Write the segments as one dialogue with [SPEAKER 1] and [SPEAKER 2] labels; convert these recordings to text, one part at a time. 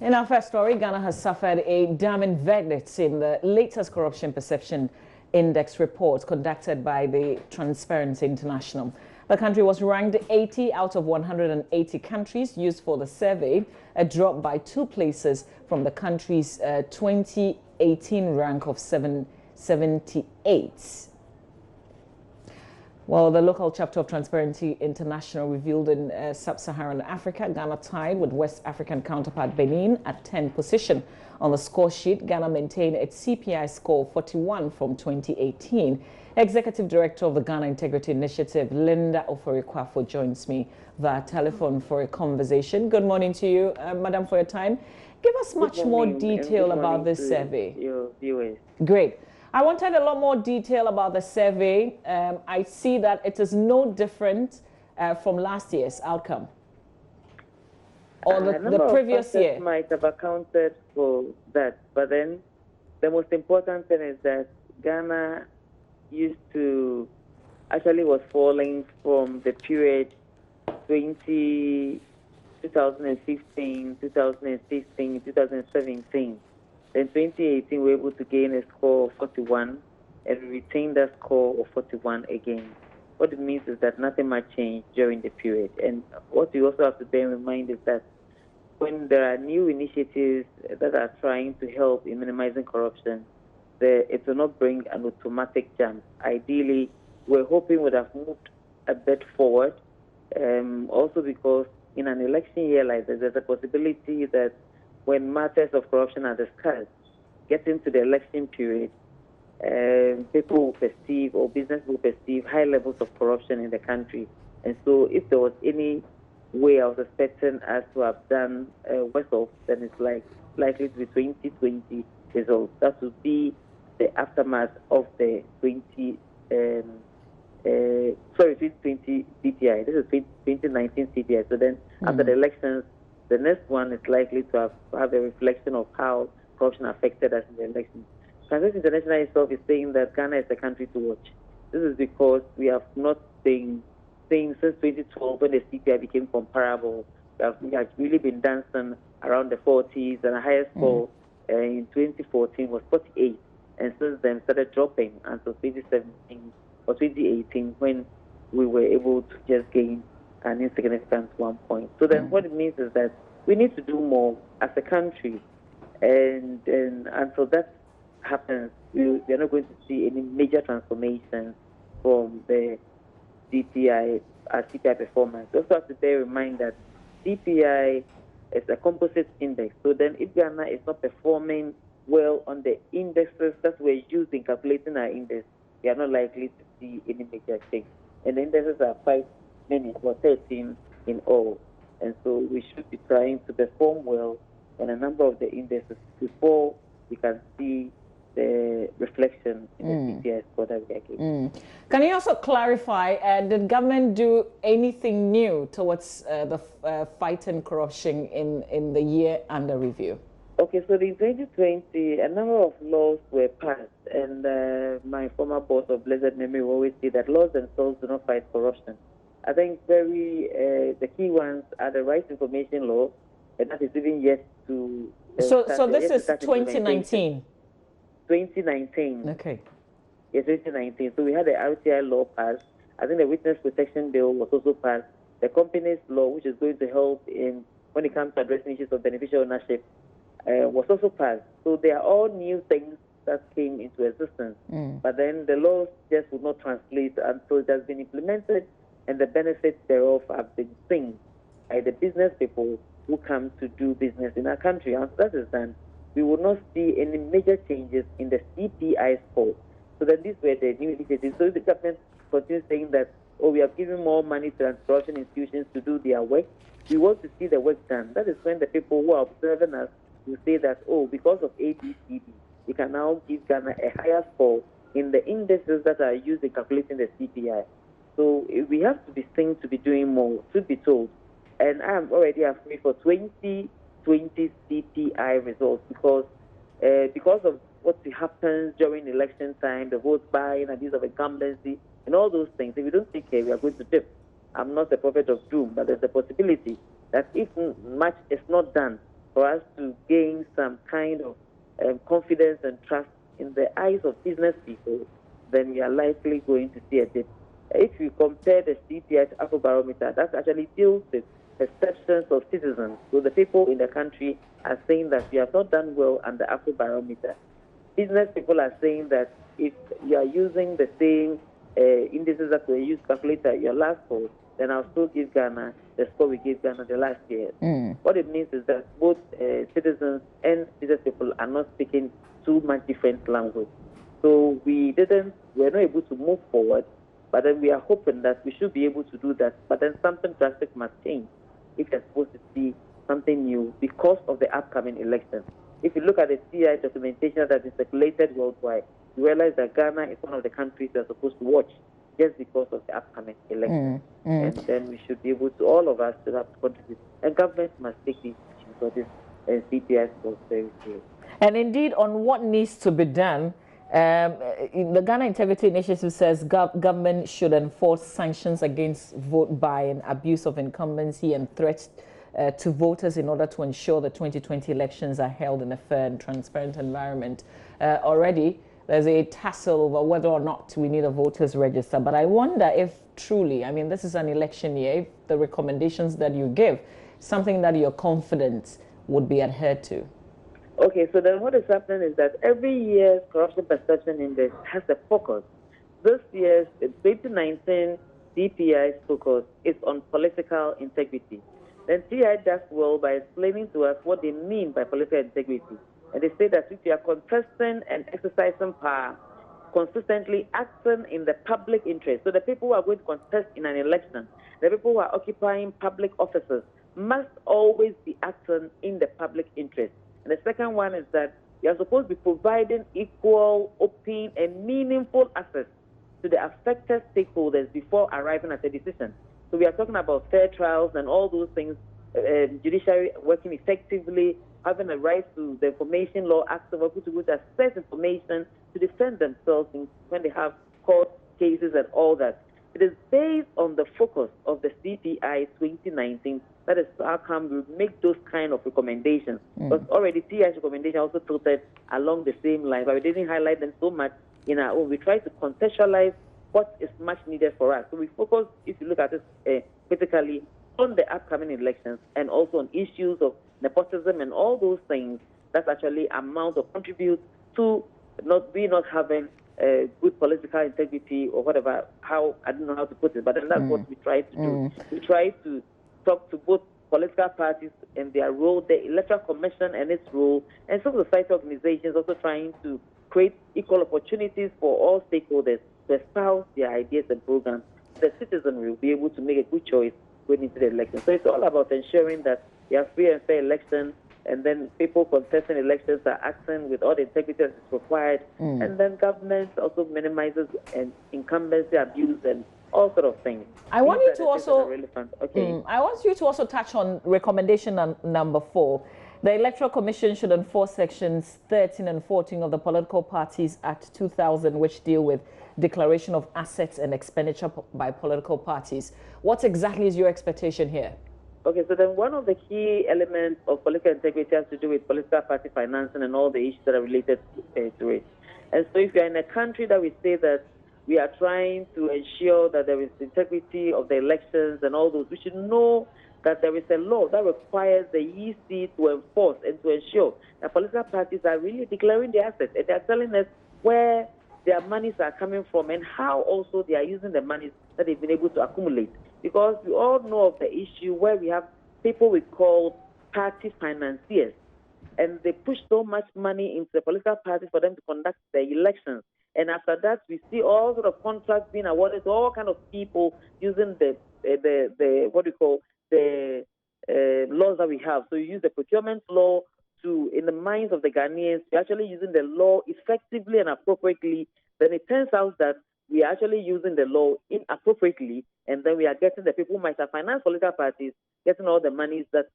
[SPEAKER 1] In our first story, Ghana has suffered a damning verdict in the latest corruption perception index report conducted by the Transparency International. The country was ranked 80 out of 180 countries used for the survey, a drop by 2 places from the country's 2018 rank of 778. Well, the local chapter of Transparency International revealed in sub-Saharan Africa, Ghana tied with West African counterpart Benin at 10th position. On the score sheet, Ghana maintained its CPI score 41 from 2018. Executive Director of the Ghana Integrity Initiative, Linda Oforikwafor, joins me via telephone for a conversation. Good morning to you, Madam, for your time. Give us much more detail about this survey.
[SPEAKER 2] Your viewers.
[SPEAKER 1] Great. I wanted a lot more detail about the survey. I see that it is no different from last year's outcome or the previous year.
[SPEAKER 2] Might have accounted for that, but then the most important thing is that Ghana was falling from the period 2015, 2016, 2017. In 2018, we were able to gain a score of 41 and we retained that score of 41 again. What it means is that nothing much changed during the period. And what we also have to bear in mind is that when there are new initiatives that are trying to help in minimizing corruption, it will not bring an automatic jump. Ideally, we're hoping we would have moved a bit forward. Also because in an election year like this, there's a possibility that when matters of corruption are discussed, getting to the election period, people will perceive or business will perceive high levels of corruption in the country. And so if there was any way I was expecting us to have done worse off, then it's likely to be 2020 results. That would be the aftermath of the 2020 CPI. This is 2019 CPI. So then after the elections, the next one is likely to have a reflection of how corruption affected us in the elections. Transparency International itself is saying that Ghana is a country to watch. This is because we have not been saying since 2012 when the CPI became comparable. We have really been dancing around the 40s, and the highest score in 2014 was 48. And since then started dropping until 2017 or 2018 when we were able to just gain an insignificant 1 point. So then what it means is that we need to do more as a country. And until that happens, we are not going to see any major transformation from the CPI performance. We also have to bear in mind that CPI is a composite index. So then if Ghana is not performing well on the indexes that we're using calculating our index, we are not likely to see any major change. And the indexes are quite many, about 13 in all. And so we should be trying to perform well on a number of the indexes before we can see the reflection in the CPI score that we are getting.
[SPEAKER 1] Can you also clarify, did government do anything new towards the fighting corruption in the year under review?
[SPEAKER 2] Okay, so in 2020, a number of laws were passed, and my former boss of blessed memory will always say that laws themselves do not fight corruption. I think the key ones are the Right Information Law, and that is even yet to...
[SPEAKER 1] So this is 2019?
[SPEAKER 2] 2019.
[SPEAKER 1] Okay.
[SPEAKER 2] Yes, 2019. So we had the RTI law passed. I think the Witness Protection Bill was also passed. The Companies Law, which is going to help when it comes to addressing issues of beneficial ownership, was also passed. So they are all new things that came into existence. But then the laws just would not translate until it has been implemented and the benefits thereof have been seen by the business people who come to do business in our country. And that is done, we will not see any major changes in the CPI score. So then these were the new initiatives. So the government continues saying that, we are giving more money to anti-corruption institutions to do their work. We want to see the work done. That is when the people who are observing us will say that, because of ABCD, we can now give Ghana a higher score in the indexes that are used in calculating the CPI. So we have to be seen to be doing more, should be told. And I am already afraid for 2020 CPI results because of what happens during election time, the vote buying, abuse of incumbency, and all those things. If we don't take care, we are going to dip. I'm not a prophet of doom, but there's a possibility that if much is not done for us to gain some kind of confidence and trust in the eyes of business people, then we are likely going to see a dip. If you compare the CPI to Afrobarometer, that actually deals with perceptions of citizens. So the people in the country are saying that we have not done well under Afrobarometer. Business people are saying that if you are using the same indices that we used to calculate your last poll, then I'll still give Ghana the score we gave Ghana the last year. What it means is that both citizens and business people are not speaking too much different language. So we're not able to move forward, but then we are hoping that we should be able to do that. But then something drastic must change if you're supposed to see something new because of the upcoming election. If you look at the CI documentation that is circulated worldwide, you realize that Ghana is one of the countries you're supposed to watch just because of the upcoming election. And then we should be able to, all of us, to have to contribute. And government must take these issues for this CPI scores very seriously.
[SPEAKER 1] And indeed, on what needs to be done, the Ghana Integrity Initiative says government should enforce sanctions against vote buying, abuse of incumbency, and threats to voters in order to ensure the 2020 elections are held in a fair and transparent environment. Already, there's a tussle over whether or not we need a voters register. But I wonder if truly, I mean, this is an election year, if the recommendations that you give, something that you're confident would be adhered to.
[SPEAKER 2] Okay, so then what is happening is that every year's corruption perception index has a focus. This year's 2019 DPI's focus is on political integrity. Then TI does well by explaining to us what they mean by political integrity. And they say that if you are contesting and exercising power, consistently acting in the public interest, so the people who are going to contest in an election, the people who are occupying public offices, must always be acting in the public interest. And the second one is that you are supposed to be providing equal, open, and meaningful access to the affected stakeholders before arriving at a decision. So we are talking about fair trials and all those things, judiciary working effectively, having a right to the Information Law Act of people to access information to defend themselves when they have court cases and all that. It is based on the focus of the CPI 2019 that is how come we make those kind of recommendations. Because already TI's recommendation also tilted along the same line, but we didn't highlight them so much in our own. We try to contextualize what is much needed for us. So we focus, if you look at this critically, on the upcoming elections and also on issues of nepotism and all those things that actually amount or contribute to not having good political integrity or whatever, I don't know how to put it, but that's what we try to do. We try to talk to both political parties and their role, the Electoral Commission and its role, and some society organizations also trying to create equal opportunities for all stakeholders to espouse their ideas and programs. The citizenry will be able to make a good choice going into the election. So it's all about ensuring that you have free and fair elections, and then people contesting elections are acting with all the integrity that is required, and then government also minimizes incumbency abuse and all sort of things.
[SPEAKER 1] I want you to also
[SPEAKER 2] okay.
[SPEAKER 1] I want you to also touch on recommendation number 4. The Electoral Commission should enforce sections 13 and 14 of the Political Parties Act 2000, which deal with declaration of assets and expenditure by political parties. What exactly is your expectation here?
[SPEAKER 2] Okay, so then one of the key elements of political integrity has to do with political party financing and all the issues that are related to it. And so if you're in a country that we say that we are trying to ensure that there is integrity of the elections and all those, we should know that there is a law that requires the EC to enforce and to ensure that political parties are really declaring their assets, and they are telling us where their monies are coming from and how also they are using the monies that they've been able to accumulate. Because we all know of the issue where we have people we call party financiers, and they push so much money into the political parties for them to conduct the elections. And after that, we see all sort of contracts being awarded to all kind of people using the laws that we have. So you use the procurement law to, in the minds of the Ghanaians, we're actually using the law effectively and appropriately. Then it turns out that we are actually using the law inappropriately, and then we are getting the people who might have financed political parties, getting all the monies that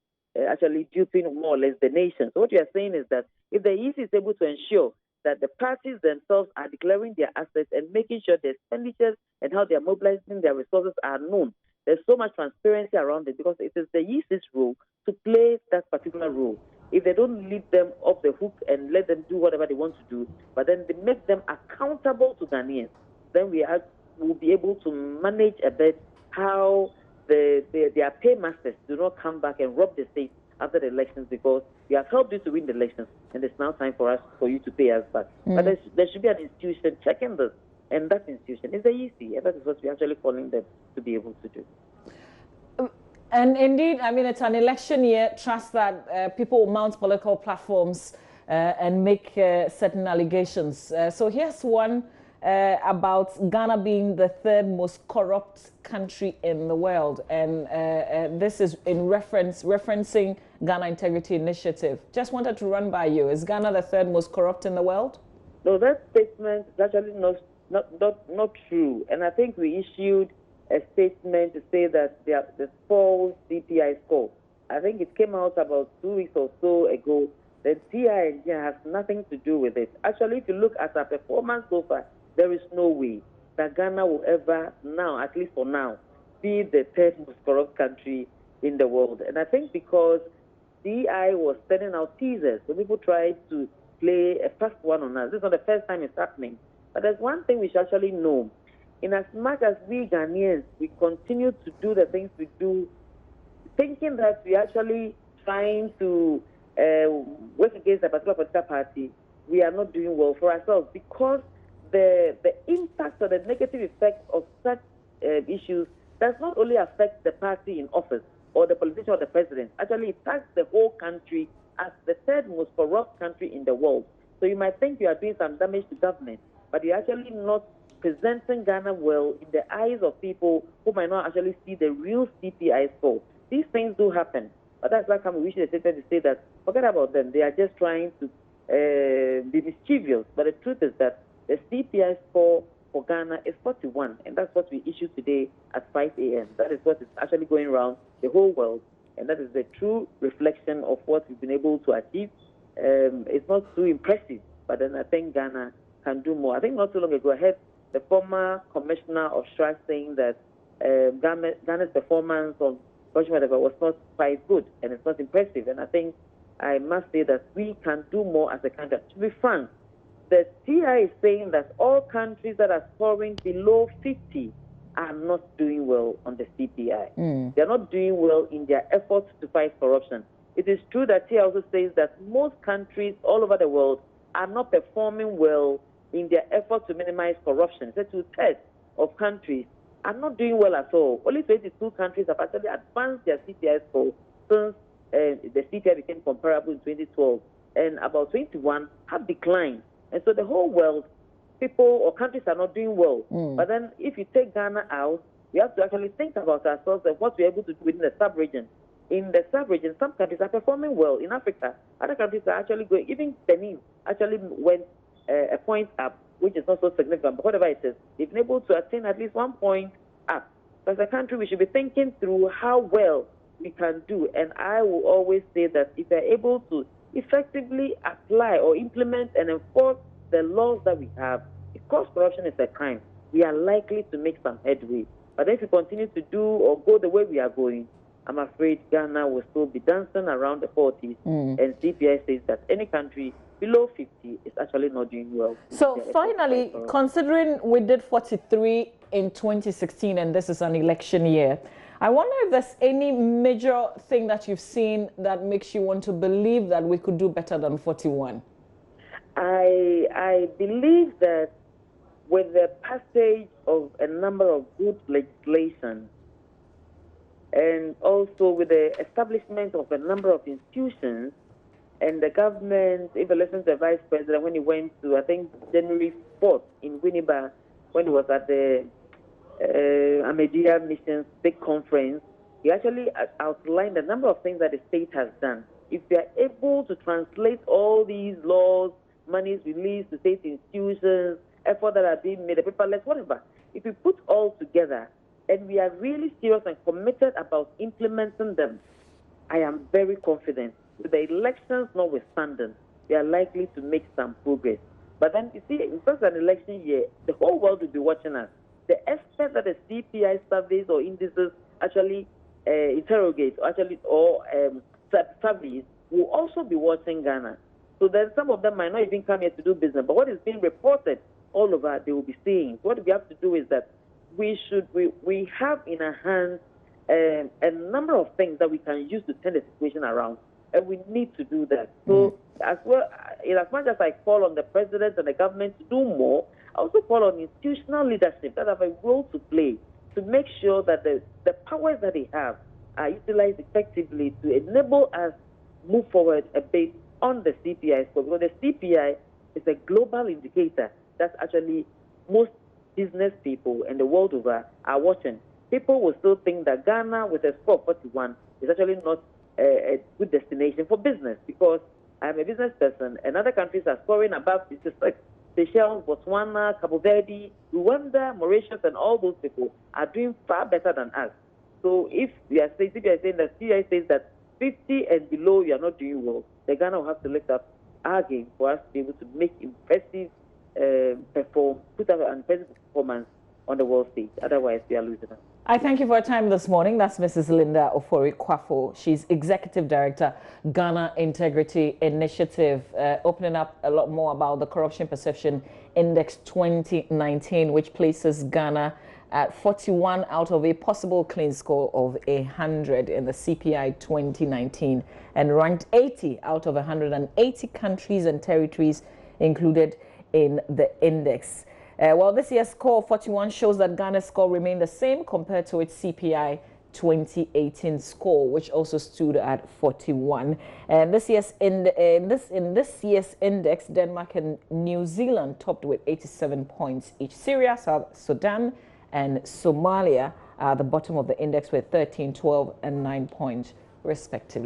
[SPEAKER 2] actually duping more or less the nation. So what you are saying is that if the EC is able to ensure that the parties themselves are declaring their assets and making sure the expenditures and how they are mobilizing their resources are known, there's so much transparency around it because it is the EC's role to play that particular role. if they don't lead them off the hook and let them do whatever they want to do, but then they make them accountable to Ghanaians, then will be able to manage a bit how their paymasters do not come back and rob the state after the elections, because we have helped you to win the elections, and it's now time for you to pay us back. But there should be an institution checking this, and that institution is the EC, and that is what we're actually calling them to be able to do.
[SPEAKER 1] And indeed, I mean, it's an election year. Trust that people will mount political platforms and make certain allegations. So here's one about Ghana being the third most corrupt country in the world. And this is in referencing Ghana Integrity Initiative. Just wanted to run by you. Is Ghana the third most corrupt in the world?
[SPEAKER 2] No, that statement is actually not true. And I think we issued a statement to say that the false CPI score. I think it came out about 2 weeks or so ago. The TI has nothing to do with it. Actually, if you look at our performance so far, there is no way that Ghana will ever now, at least for now, be the third most corrupt country in the world. And I think because CI was sending out teasers, so people tried to play a fast one on us. This is not the first time it's happening. But there's one thing we should actually know. In as much as we Ghanaians, we continue to do the things we do, thinking that we're actually trying to work against a particular political party, we are not doing well for ourselves, because the impact or the negative effect of such issues does not only affect the party in office or the politician or the president. Actually, it impacts the whole country as the third most corrupt country in the world. So you might think you are doing some damage to government, but you're actually not presenting Ghana well in the eyes of people who might not actually see the real CPI score. These things do happen, but that's why we wish to say that forget about them. They are just trying to be mischievous. But the truth is that the CPI score for Ghana is 41, and that's what we issued today at 5 a.m. That is what is actually going around the whole world, and that is the true reflection of what we've been able to achieve. It's not too impressive, but then I think Ghana can do more. I think not too long ago, I heard the former commissioner of Shrine saying that Ghana's performance on whatever was not quite good, and it's not impressive. And I think I must say that we can do more as a country. To be frank, the TI is saying that all countries that are scoring below 50 are not doing well on the CPI. They're not doing well in their efforts to fight corruption. It is true that TI also says that most countries all over the world are not performing well in their effort to minimize corruption. So 2/3 of countries are not doing well at all. Only 22 countries have actually advanced their CPI score since the CPI became comparable in 2012, and about 21 have declined. And so the whole world, people or countries are not doing well. But then if you take Ghana out, we have to actually think about ourselves and what we're able to do within the sub-region. In the sub-region, some countries are performing well. In Africa, other countries are actually going. Even Benin actually went a point up, which is not so significant, but whatever it is, they've been able to attain at least 1 point up. As a country, we should be thinking through how well we can do. And I will always say that if we're able to effectively apply or implement and enforce the laws that we have, because corruption is a crime, we are likely to make some headway. But if we continue to do or go the way we are going, I'm afraid Ghana will still be dancing around the 40s. And CPI says that any country below 50 is actually not doing well.
[SPEAKER 1] So finally, considering we did 43 in 2016 and this is an election year, I wonder if there's any major thing that you've seen that makes you want to believe that we could do better than 41?
[SPEAKER 2] I believe that with the passage of a number of good legislation, and also with the establishment of a number of institutions, and the government, if you listen to the Vice President when he went to, I think, January 4th in Winneba, when he was at the Ahmadiyya Mission's big conference, he actually outlined a number of things that the state has done. If they are able to translate all these laws, monies released to state institutions, efforts that are being made, paperless, whatever, if we put all together and we are really serious and committed about implementing them, I am very confident. With the elections notwithstanding, we are likely to make some progress. But then, you see, in such an election year, the whole world will be watching us. The experts that the CPI surveys or indices actually interrogate, or surveys, will also be watching Ghana. So then some of them might not even come here to do business, but what is being reported all over, they will be seeing. So what we have to do is that we have in our hands a number of things that we can use to turn the situation around, and we need to do that. So as well, in as much as I call on the president and the government to do more, I also call on institutional leadership that have a role to play to make sure that the powers that they have are utilized effectively to enable us move forward a bit on the CPI score, because the CPI is a global indicator that actually most business people and the world over are watching. People will still think that Ghana with a score of 41 is actually not a good destination for business, because I'm a business person and other countries are scoring above 56. Seychelles, Botswana, Cabo Verde, Rwanda, Mauritius, and all those people are doing far better than us. So if we are saying, that CPI says that 50 and below you are not doing well, the Ghana will have to lift up our game for us to be able to make impressive put up an impressive performance on the world stage. Otherwise, we are losing.
[SPEAKER 1] I thank you for your time this morning. That's Mrs. Linda Ofori-Kwafo. She's Executive Director, Ghana Integrity Initiative, opening up a lot more about the Corruption Perception Index 2019, which places Ghana at 41 out of a possible clean score of 100 in the CPI 2019, and ranked 80 out of 180 countries and territories included in the index. Well, this year's score of 41 shows that Ghana's score remained the same compared to its CPI 2018 score, which also stood at 41. And this year's in this year's index, Denmark and New Zealand topped with 87 points each. Syria, South Sudan, and Somalia are the bottom of the index with 13, 12, and 9 points respectively.